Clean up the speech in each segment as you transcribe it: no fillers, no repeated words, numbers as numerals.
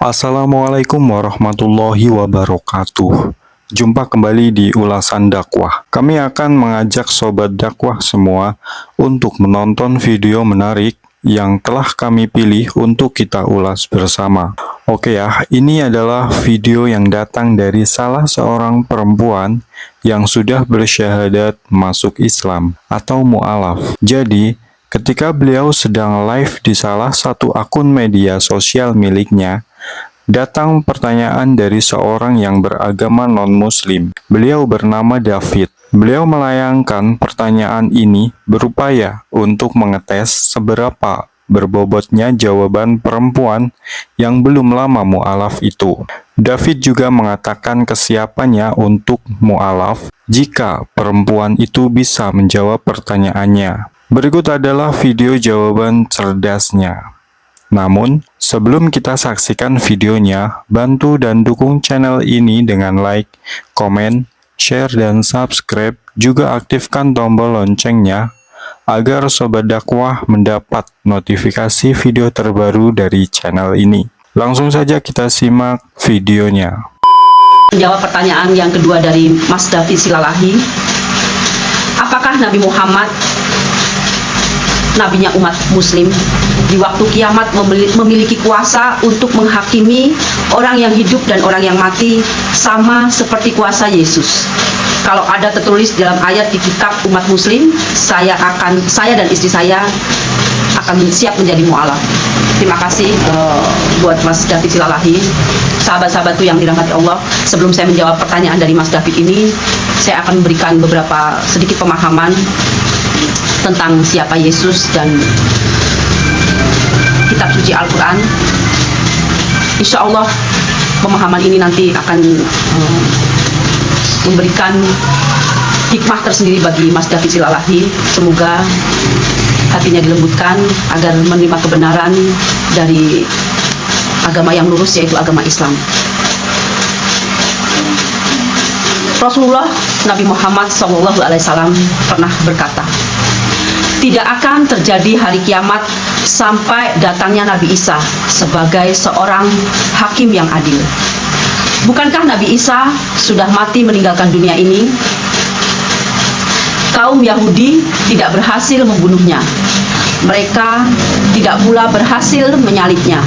Assalamualaikum warahmatullahi wabarakatuh. Jumpa kembali di ulasan dakwah. Kami akan mengajak sobat dakwah semua untuk menonton video menarik yang telah kami pilih untuk kita ulas bersama. Oke ya, ini adalah video yang datang dari salah seorang perempuan yang sudah bersyahadat masuk Islam atau mu'alaf. Jadi, ketika beliau sedang live di salah satu akun media sosial miliknya, datang pertanyaan dari seorang yang beragama non-muslim. Beliau bernama David. Beliau melayangkan pertanyaan ini berupaya untuk mengetes seberapa berbobotnya jawaban perempuan yang belum lama mu'alaf itu. David juga mengatakan kesiapannya untuk mu'alaf jika perempuan itu bisa menjawab pertanyaannya. Berikut adalah video jawaban cerdasnya. Namun, sebelum kita saksikan videonya, bantu dan dukung channel ini dengan like, komen, share, dan subscribe. Juga aktifkan tombol loncengnya agar sobat dakwah mendapat notifikasi video terbaru dari channel ini. Langsung saja kita simak videonya. Menjawab pertanyaan yang kedua dari Mas David Silalahi. Apakah Nabi Muhammad, nabinya umat muslim, di waktu kiamat memiliki kuasa untuk menghakimi orang yang hidup dan orang yang mati sama seperti kuasa Yesus? Kalau ada tertulis dalam ayat di kitab umat muslim, saya dan istri saya akan siap menjadi mu'alaf. Terima kasih buat Mas David Silalahi. Sahabat-sahabatku yang dirahmati Allah, sebelum saya menjawab pertanyaan dari Mas David ini, saya akan memberikan beberapa sedikit pemahaman tentang siapa Yesus dan kitab suci Al-Quran. Insya Allah pemahaman ini nanti akan memberikan hikmah tersendiri bagi Mas David Silalahi. Semoga hatinya dilembutkan agar menerima kebenaran dari agama yang lurus, yaitu agama Islam. Rasulullah Nabi Muhammad SAW pernah berkata, tidak akan terjadi hari kiamat sampai datangnya Nabi Isa sebagai seorang hakim yang adil. Bukankah Nabi Isa sudah mati meninggalkan dunia ini? Kaum Yahudi tidak berhasil membunuhnya. Mereka tidak pula berhasil menyalibnya.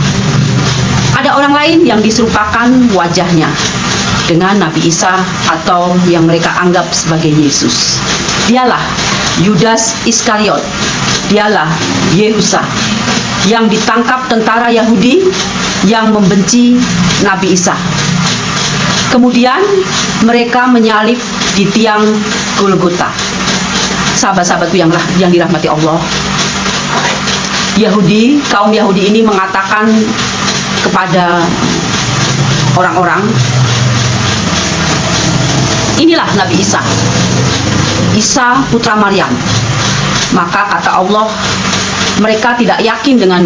Ada orang lain yang diserupakan wajahnya dengan Nabi Isa atau yang mereka anggap sebagai Yesus. Dialah Yudas Iskariot. Dialah Yehusa yang ditangkap tentara Yahudi yang membenci Nabi Isa. Kemudian mereka menyalib di tiang Golgota. Sahabat-sahabatku yang dirahmati Allah, kaum Yahudi ini mengatakan kepada orang-orang, inilah Nabi Isa, Isa putra Maryam. Maka kata Allah, mereka tidak yakin dengan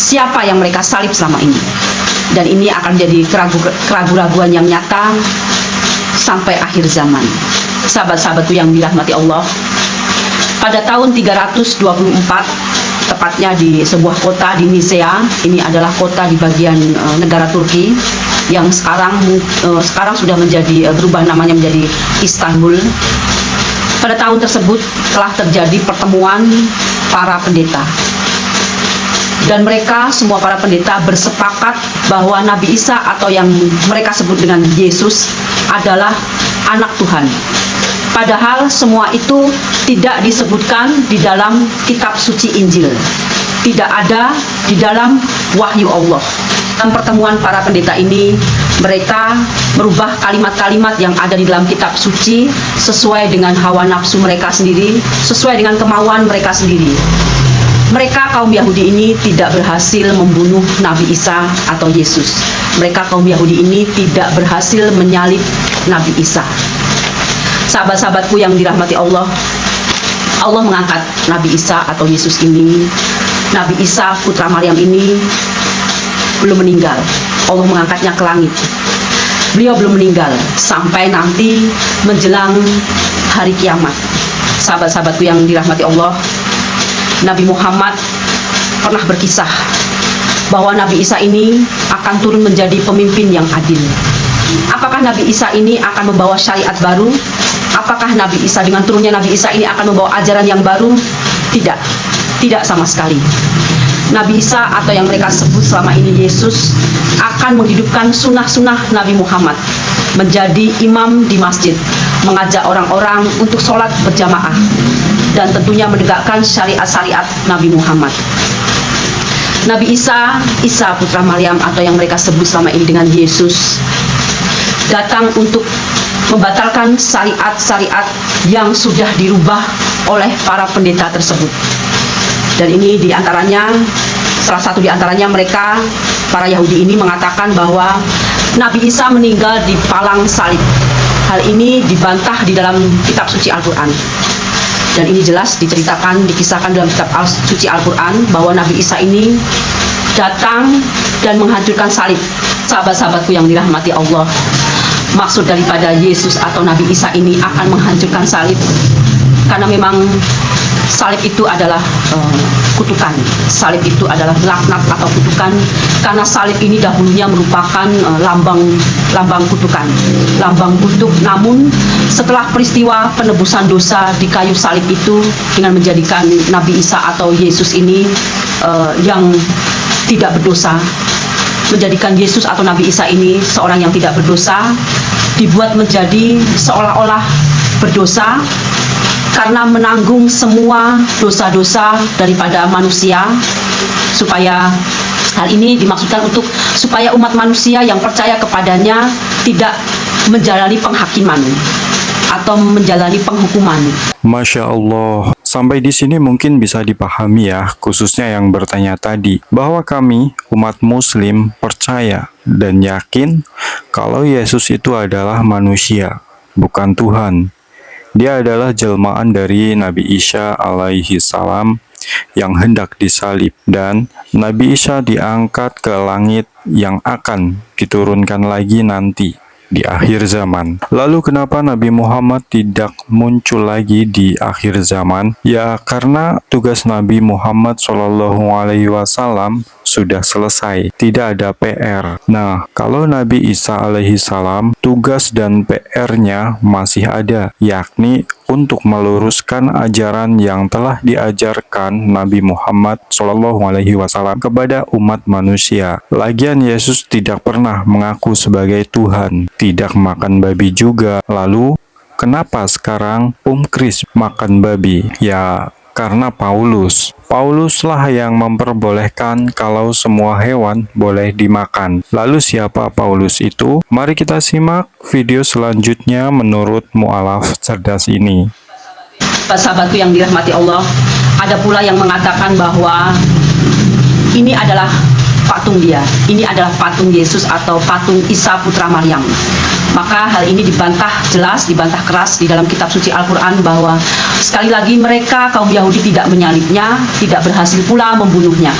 siapa yang mereka salib selama ini. Dan ini akan menjadi keraguan-raguan yang nyata sampai akhir zaman. Sahabat-sahabatku yang dirahmati Allah, pada tahun 324, tepatnya di sebuah kota di Nisea, ini adalah kota di bagian negara Turki yang sekarang sudah berubah namanya menjadi Istanbul. Pada tahun tersebut telah terjadi pertemuan para pendeta. Dan mereka, semua para pendeta bersepakat bahwa Nabi Isa atau yang mereka sebut dengan Yesus adalah anak Tuhan. Padahal semua itu tidak disebutkan di dalam kitab suci Injil. Tidak ada di dalam wahyu Allah. Dalam pertemuan para pendeta ini, mereka merubah kalimat-kalimat yang ada di dalam kitab suci sesuai dengan hawa nafsu mereka sendiri, sesuai dengan kemauan mereka sendiri. Mereka kaum Yahudi ini tidak berhasil membunuh Nabi Isa atau Yesus. Mereka kaum Yahudi ini tidak berhasil menyalib Nabi Isa. Sahabat-sahabatku yang dirahmati Allah, Allah mengangkat Nabi Isa atau Yesus ini. Nabi Isa putra Maryam ini belum meninggal. Allah mengangkatnya ke langit. Beliau belum meninggal sampai nanti menjelang hari kiamat. Sahabat-sahabatku yang dirahmati Allah, Nabi Muhammad pernah berkisah bahwa Nabi Isa ini akan turun menjadi pemimpin yang adil. Apakah Nabi Isa ini akan membawa syariat baru? Apakah Nabi Isa dengan turunnya Nabi Isa ini akan membawa ajaran yang baru? Tidak, tidak sama sekali. Nabi Isa atau yang mereka sebut selama ini Yesus akan menghidupkan sunnah-sunnah Nabi Muhammad, menjadi imam di masjid, mengajak orang-orang untuk sholat berjamaah, dan tentunya menegakkan syariat-syariat Nabi Muhammad. Nabi Isa, Isa putra Maryam atau yang mereka sebut selama ini dengan Yesus, datang untuk membatalkan syariat-syariat yang sudah dirubah oleh para pendeta tersebut. Dan ini diantaranya, salah satu diantaranya mereka, para Yahudi ini mengatakan bahwa Nabi Isa meninggal di palang salib. Hal ini dibantah di dalam kitab suci Al-Quran. Dan ini jelas diceritakan, dikisahkan dalam kitab suci Al-Quran bahwa Nabi Isa ini datang dan menghancurkan salib. Sahabat-sahabatku yang dirahmati Allah, maksud daripada Yesus atau Nabi Isa ini akan menghancurkan salib karena memang salib itu adalah kutukan. Salib itu adalah laknat atau kutukan, karena salib ini dahulunya merupakan lambang kutukan, lambang kutuk. Namun setelah peristiwa penebusan dosa di kayu salib itu, dengan menjadikan Nabi Isa atau Yesus ini yang tidak berdosa, menjadikan Yesus atau Nabi Isa ini seorang yang tidak berdosa, dibuat menjadi seolah-olah berdosa karena menanggung semua dosa-dosa daripada manusia, supaya hal ini dimaksudkan untuk supaya umat manusia yang percaya kepadanya tidak menjalani penghakiman atau menjalani penghukuman. Masya Allah, sampai di sini mungkin bisa dipahami ya, khususnya yang bertanya tadi, bahwa kami umat muslim percaya dan yakin kalau Yesus itu adalah manusia, bukan Tuhan. Dia adalah jelmaan dari Nabi Isa alaihi salam yang hendak disalib, dan Nabi Isa diangkat ke langit yang akan diturunkan lagi nanti di akhir zaman. Lalu kenapa Nabi Muhammad tidak muncul lagi di akhir zaman? Ya karena tugas Nabi Muhammad SAW sudah selesai, tidak ada PR. Nah, kalau Nabi Isa alaihi salam, tugas dan PR-nya masih ada, yakni untuk meluruskan ajaran yang telah diajarkan Nabi Muhammad SAW kepada umat manusia. Lagian Yesus tidak pernah mengaku sebagai Tuhan, tidak makan babi juga. Lalu, kenapa sekarang Kris makan babi? Ya, karena Pauluslah yang memperbolehkan kalau semua hewan boleh dimakan. Lalu siapa Paulus itu? Mari kita simak video selanjutnya menurut mu'alaf cerdas ini. Sahabatku yang dirahmati Allah, ada pula yang mengatakan bahwa ini adalah patung dia, ini adalah patung Yesus atau patung Isa putra Maryam. Maka hal ini dibantah jelas, dibantah keras di dalam kitab suci Al-Quran bahwa sekali lagi mereka kaum Yahudi tidak menyalibnya, tidak berhasil pula membunuhnya.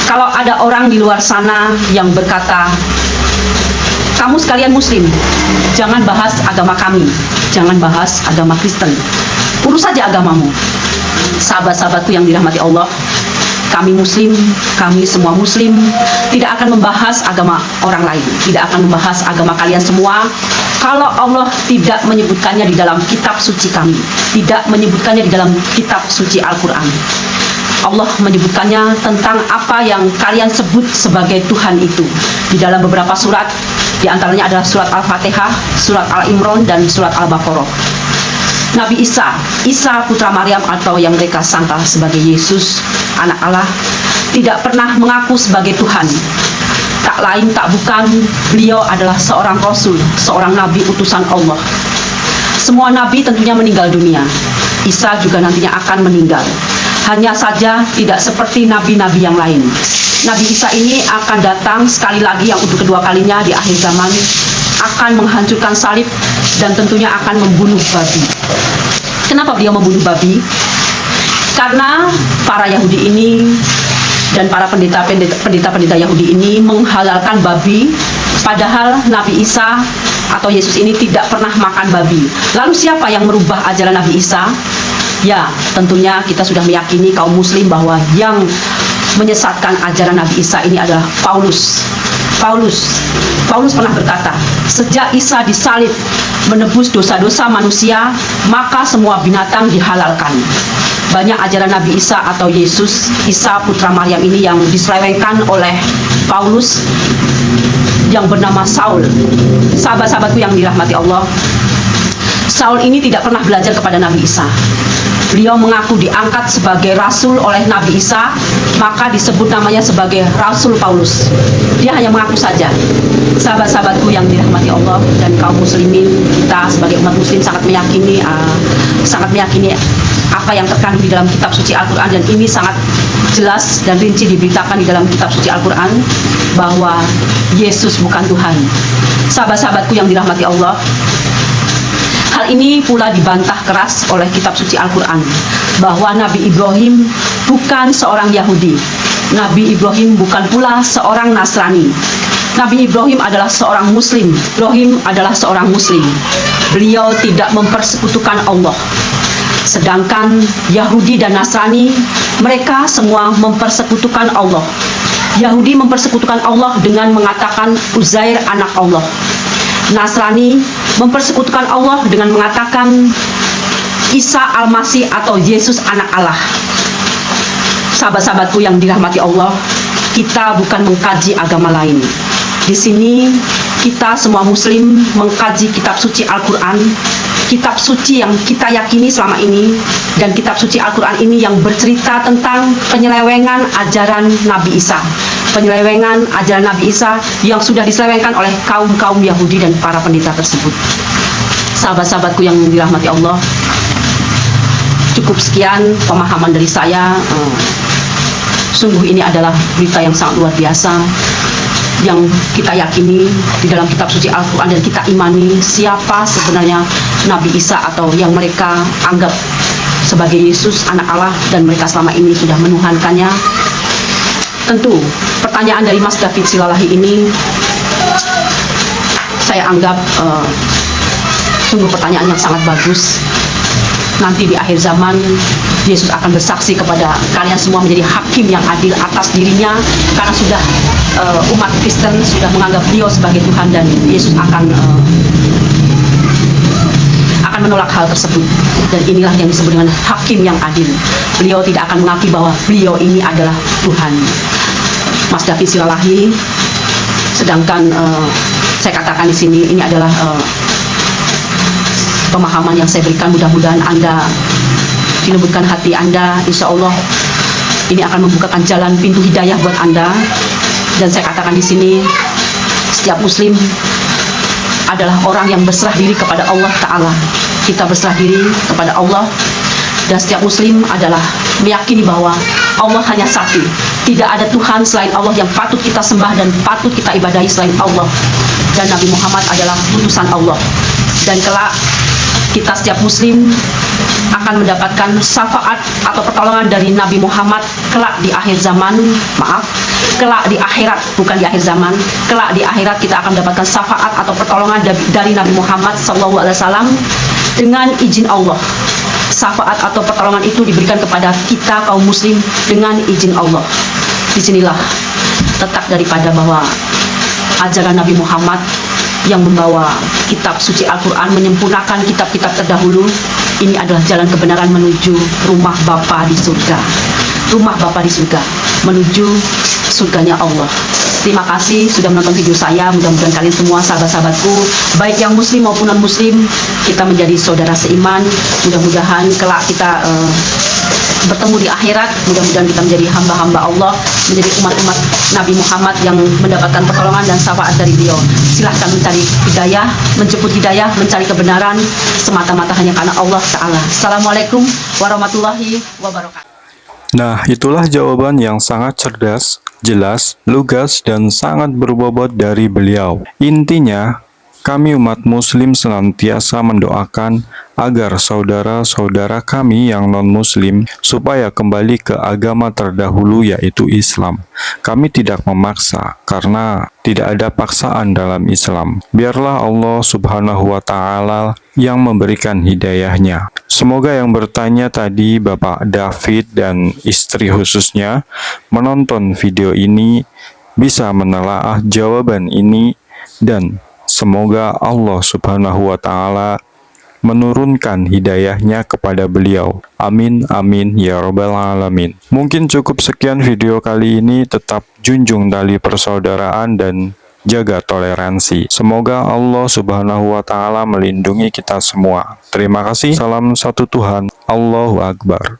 Kalau ada orang di luar sana yang berkata, kamu sekalian muslim, jangan bahas agama kami, jangan bahas agama Kristen, urus saja agamamu. Sahabat-sahabatku yang dirahmati Allah, kami muslim, kami semua muslim tidak akan membahas agama orang lain, tidak akan membahas agama kalian semua kalau Allah tidak menyebutkannya di dalam kitab suci kami, tidak menyebutkannya di dalam kitab suci Al-Quran. Allah menyebutkannya tentang apa yang kalian sebut sebagai Tuhan itu di dalam beberapa surat, di antaranya adalah surat Al-Fatihah, surat Al-Imran, dan surat Al-Baqarah. Nabi Isa, Isa putra Maryam atau yang mereka sangka sebagai Yesus, anak Allah, tidak pernah mengaku sebagai Tuhan. Tak lain tak bukan, beliau adalah seorang Rasul, seorang Nabi utusan Allah. Semua Nabi tentunya meninggal dunia. Isa juga nantinya akan meninggal. Hanya saja tidak seperti Nabi-Nabi yang lain. Nabi Isa ini akan datang sekali lagi yang untuk kedua kalinya di akhir zaman, akan menghancurkan salib dan tentunya akan membunuh babi. Kenapa beliau membunuh babi? Karena para Yahudi ini dan para pendeta-pendeta Yahudi ini menghalalkan babi, padahal Nabi Isa atau Yesus ini tidak pernah makan babi. Lalu siapa yang merubah ajaran Nabi Isa? Ya, tentunya kita sudah meyakini kaum muslim bahwa yang menyesatkan ajaran Nabi Isa ini adalah Paulus. Paulus pernah berkata, sejak Isa disalib menebus dosa-dosa manusia, maka semua binatang dihalalkan. Banyak ajaran Nabi Isa atau Yesus, Isa putra Maryam ini yang diselewengkan oleh Paulus yang bernama Saul. Sahabat-sahabatku yang dirahmati Allah, Saul ini tidak pernah belajar kepada Nabi Isa. Beliau mengaku diangkat sebagai rasul oleh Nabi Isa, maka disebut namanya sebagai Rasul Paulus. Dia hanya mengaku saja. Sahabat-sahabatku yang dirahmati Allah dan kaum muslimin, kita sebagai umat muslim sangat meyakini apa yang terkandung di dalam kitab suci Al-Quran, dan ini sangat jelas dan rinci diberitakan di dalam kitab suci Al-Quran bahwa Yesus bukan Tuhan. Sahabat-sahabatku yang dirahmati Allah, hal ini pula dibantah keras oleh kitab suci Al-Quran bahwa Nabi Ibrahim bukan seorang Yahudi. Nabi Ibrahim bukan pula seorang Nasrani. Nabi Ibrahim adalah seorang Muslim. Beliau tidak mempersekutukan Allah. Sedangkan Yahudi dan Nasrani, mereka semua mempersekutukan Allah. Yahudi mempersekutukan Allah dengan mengatakan Uzair anak Allah. Nasrani mempersekutukan Allah dengan mengatakan Isa Al-Masih atau Yesus anak Allah. Sahabat-sahabatku yang dirahmati Allah, kita bukan mengkaji agama lain. Di sini kita semua muslim mengkaji kitab suci Al-Quran, kitab suci yang kita yakini selama ini, dan kitab suci Al-Quran ini yang bercerita tentang penyelewengan ajaran Nabi Isa. Penyelewengan ajaran Nabi Isa yang sudah diselewengkan oleh kaum-kaum Yahudi dan para pendeta tersebut. Sahabat-sahabatku yang dirahmati Allah, cukup sekian pemahaman dari saya. Sungguh ini adalah berita yang sangat luar biasa yang kita yakini di dalam kitab suci Al-Quran, dan kita imani siapa sebenarnya Nabi Isa atau yang mereka anggap sebagai Yesus anak Allah, dan mereka selama ini sudah menuhankannya. Tentu pertanyaan dari Mas David Silalahi ini saya anggap sungguh pertanyaan yang sangat bagus. Nanti di akhir zaman Yesus akan bersaksi kepada kalian semua menjadi hakim yang adil atas dirinya, karena sudah umat Kristen sudah menganggap beliau sebagai Tuhan, dan Yesus akan menolak hal tersebut. Dan inilah yang disebut dengan hakim yang adil. Beliau tidak akan mengakui bahwa beliau ini adalah Tuhan. Mas David Silalahi, sedangkan saya katakan di sini ini adalah pemahaman yang saya berikan. Mudah-mudahan Anda dilembutkan hati Anda. Insya Allah ini akan membukakan jalan pintu hidayah buat Anda. Dan saya katakan di sini, setiap muslim adalah orang yang berserah diri kepada Allah Ta'ala. Kita berserah diri kepada Allah, dan setiap muslim adalah meyakini bahwa Allah hanya satu. Tidak ada Tuhan selain Allah yang patut kita sembah dan patut kita ibadahi selain Allah. Dan Nabi Muhammad adalah utusan Allah. Dan kelak kita setiap muslim akan mendapatkan syafaat atau pertolongan dari Nabi Muhammad kelak di akhir zaman. Kelak di akhirat, bukan di akhir zaman. Kelak di akhirat kita akan mendapatkan syafaat atau pertolongan dari Nabi Muhammad SAW dengan izin Allah. Syafaat atau pertolongan itu diberikan kepada kita kaum muslim dengan izin Allah. Disinilah letak daripada bahwa ajaran Nabi Muhammad yang membawa kitab suci Al-Quran, menyempurnakan kitab-kitab terdahulu. Ini adalah jalan kebenaran menuju rumah Bapa di surga. Rumah Bapa di surga, menuju surganya Allah. Terima kasih sudah menonton video saya. Mudah-mudahan kalian semua, sahabat-sahabatku, baik yang muslim maupun non-muslim, kita menjadi saudara seiman. Mudah-mudahan kelak kita bertemu di akhirat. Mudah-mudahan kita menjadi hamba-hamba Allah, menjadi umat-umat Nabi Muhammad yang mendapatkan pertolongan dan syafaat dari beliau. Silahkan mencari hidayah, menjemput hidayah, mencari kebenaran semata-mata hanya karena Allah Ta'ala. Assalamualaikum warahmatullahi wabarakatuh. Nah, itulah jawaban yang sangat cerdas, jelas, lugas, dan sangat berbobot dari beliau. Intinya, Kami umat muslim senantiasa mendoakan agar saudara-saudara kami yang non-muslim supaya kembali ke agama terdahulu yaitu Islam. Kami tidak memaksa karena tidak ada paksaan dalam Islam. Biarlah Allah Subhanahu wa Ta'ala yang memberikan hidayahnya. Semoga yang bertanya tadi, Bapak David dan istri khususnya, menonton video ini bisa menelaah jawaban ini, dan semoga Allah Subhanahu wa Ta'ala menurunkan hidayahnya kepada beliau. Amin, amin, ya Rabbal Alamin. Mungkin cukup sekian video kali ini. Tetap junjung tali persaudaraan dan jaga toleransi. Semoga Allah Subhanahu wa Ta'ala melindungi kita semua. Terima kasih. Salam satu Tuhan. Allahu Akbar.